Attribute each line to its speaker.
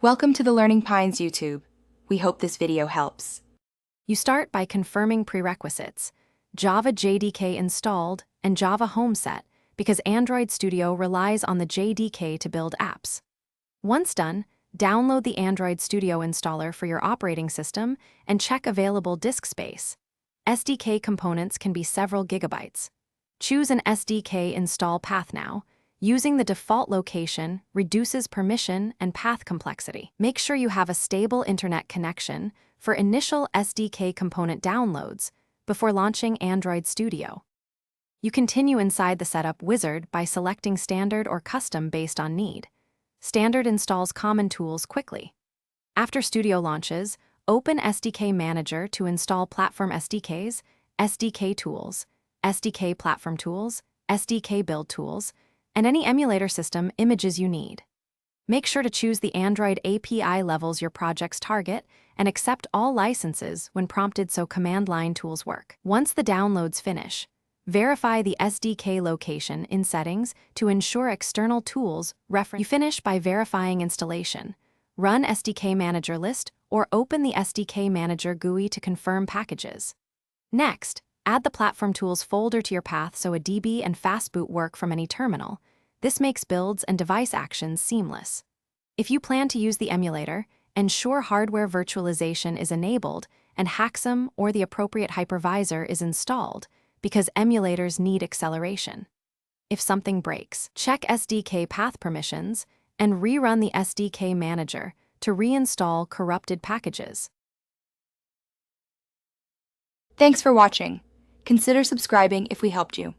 Speaker 1: Welcome to the Learning Pines YouTube. We hope this video helps.
Speaker 2: You start by confirming prerequisites, Java JDK installed and Java Home Set, because Android Studio relies on the JDK to build apps. Once done, download the Android Studio installer for your operating system and check available disk space. SDK components can be several gigabytes. Choose an SDK install path now. Using the default location reduces permission and path complexity. Make sure you have a stable internet connection for initial SDK component downloads before launching Android Studio. You continue inside the setup wizard by selecting standard or custom based on need. Standard installs common tools quickly. After Studio launches, open SDK Manager to install platform SDKs, SDK tools, SDK platform tools, SDK build tools, and any emulator system images you need. Make sure to choose the Android API levels your projects target and accept all licenses when prompted so command line tools work. Once the downloads finish, verify the SDK location in Settings to ensure external tools reference. You finish by verifying installation. Run SDK Manager list or open the SDK Manager GUI to confirm packages. Next, add the Platform Tools folder to your path so a DB and fastboot work from any terminal. This makes builds and device actions seamless. If you plan to use the emulator, ensure hardware virtualization is enabled and Haxum or the appropriate hypervisor is installed because emulators need acceleration. If something breaks, check SDK path permissions and rerun the SDK Manager to reinstall corrupted packages.
Speaker 1: Thanks for watching. Consider subscribing if we helped you.